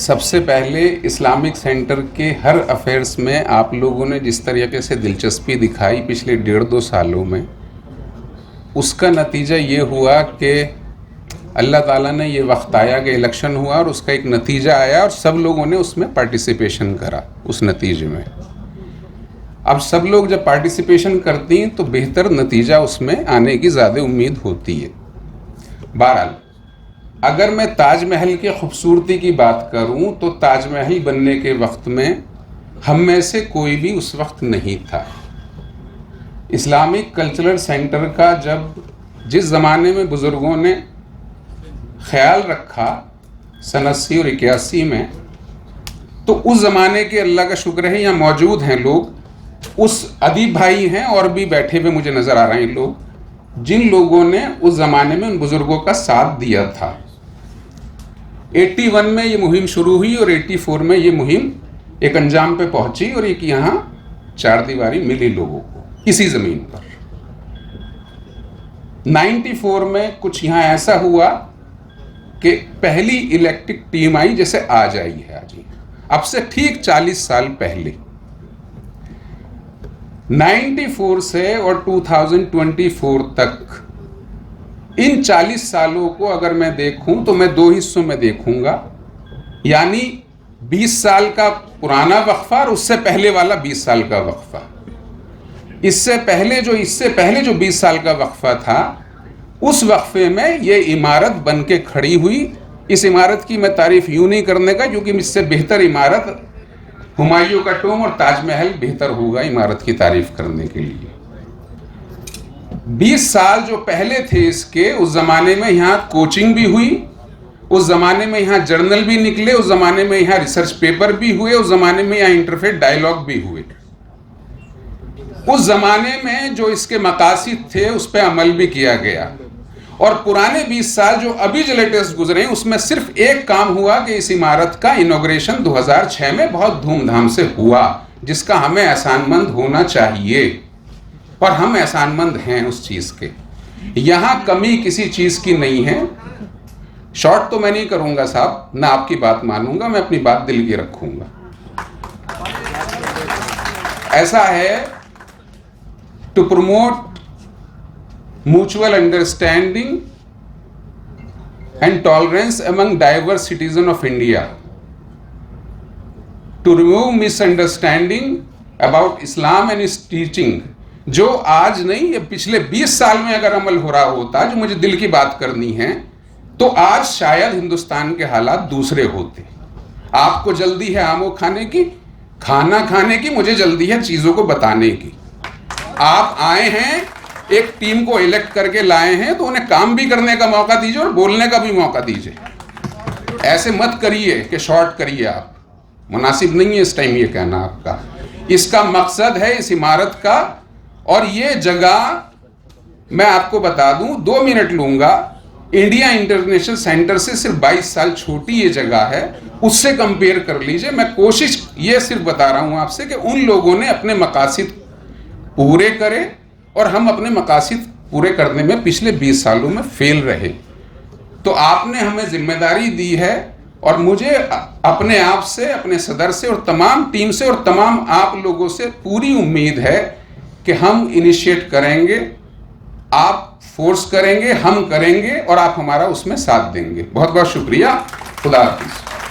सबसे पहले Islamic centre के हर अफेयर्स में आप लोगों ने जिस तरीके से दिलचस्पी दिखाई पिछले 1.5-2 सालों में, उसका नतीजा ये हुआ कि अल्लाह ताला ने ये वक्त आया कि इलेक्शन हुआ और उसका एक नतीजा आया और सब लोगों ने उसमें पार्टिसिपेशन करा उस नतीजे में। अब सब लोग जब पार्टिसिपेशन करती हैं तो बेहतर नतीजा उसमें आने की ज़्यादा उम्मीद होती है। बहरहाल, अगर मैं ताजमहल की खूबसूरती की बात करूं तो ताजमहल बनने के वक्त में हम में से कोई भी उस वक्त नहीं था। इस्लामिक कल्चरल सेंटर का जब जिस ज़माने में बुज़ुर्गों ने ख्याल रखा सन 80 और 81 में, तो उस ज़माने के अल्लाह का शुक्र है यहाँ मौजूद हैं लोग, उस अदीब भाई हैं और भी बैठे हुए मुझे नज़र आ रहे हैं लोग, जिन लोगों ने उस ज़माने में उन बुज़ुर्गों का साथ दिया था। 81 में ये मुहिम शुरू हुई और 84 में ये मुहिम एक अंजाम पे पहुंची और एक यहाँ चार दीवारी मिली लोगों को इसी ज़मीन पर। 94 में कुछ यहाँ ऐसा हुआ कि पहली इलेक्ट्रिक टीम आई, जैसे आज आई है आज, अब से ठीक 40 साल पहले। 94 से और 2024 तक इन 40 सालों को अगर मैं देखूं तो मैं दो हिस्सों में देखूंगा, यानी 20 साल का पुराना वक्फा और उससे पहले वाला 20 साल का वक्फा। इससे पहले जो 20 साल का वक्फा था, उस वक्फे में ये इमारत बन के खड़ी हुई। इस इमारत की मैं तारीफ यूं नहीं करने का, क्योंकि इससे बेहतर इमारत हुमायूं का टॉम और ताजमहल बेहतर होगा इमारत की तारीफ करने के लिए। 20 साल जो पहले थे इसके, उस ज़माने में यहाँ कोचिंग भी हुई, उस ज़माने में यहाँ जर्नल भी निकले, उस ज़माने में यहाँ रिसर्च पेपर भी हुए, उस ज़माने में यहाँ इंटरफेथ डायलॉग भी हुए। उस ज़माने में जो इसके मकासिद थे उस पर अमल भी किया गया। और पुराने 20 साल जो अभी जो लेटेस्ट गुजरे, उसमें सिर्फ एक काम हुआ कि इस इमारत का इनॉग्रेशन 2006 में बहुत धूमधाम से हुआ, जिसका हमें एहसानमंद होना चाहिए और हम एहसानमंद हैं उस चीज़ के। यहाँ कमी किसी चीज़ की नहीं है। शॉर्ट तो मैं नहीं करूँगा साहब, ना आपकी बात मानूंगा, मैं अपनी बात दिल की रखूँगा। ऐसा है, to promote mutual understanding and tolerance among diverse citizens of India, to remove misunderstanding about Islam and its teaching, जो आज नहीं, ये पिछले 20 साल में अगर अमल हो रहा होता, जो मुझे दिल की बात करनी है, तो आज शायद हिंदुस्तान के हालात दूसरे होते। आपको जल्दी है आमो खाने की, खाना खाने की, मुझे जल्दी है चीज़ों को बताने की। आप आए हैं, एक टीम को इलेक्ट करके लाए हैं, तो उन्हें काम भी करने का मौका दीजिए और बोलने का भी मौका दीजिए। ऐसे मत करिए कि शॉर्ट करिए आप, मुनासिब नहीं है इस टाइम ये कहना आपका। इसका मकसद है इस इमारत का, और ये जगह मैं आपको बता दूं, 2 मिनट लूंगा, इंडिया इंटरनेशनल सेंटर से सिर्फ 22 साल छोटी ये जगह है, उससे कंपेयर कर लीजिए। मैं कोशिश ये सिर्फ बता रहा हूं आपसे कि उन लोगों ने अपने मकासिद पूरे करे और हम अपने मकासिद पूरे करने में पिछले 20 सालों में फेल रहे। तो आपने हमें जिम्मेदारी दी है और मुझे अपने आप से, अपने सदर से और तमाम टीम से और तमाम आप लोगों से पूरी उम्मीद है कि हम इनिशिएट करेंगे, आप फोर्स करेंगे, हम करेंगे और आप हमारा उसमें साथ देंगे। बहुत बहुत शुक्रिया। खुदा हाफिज़।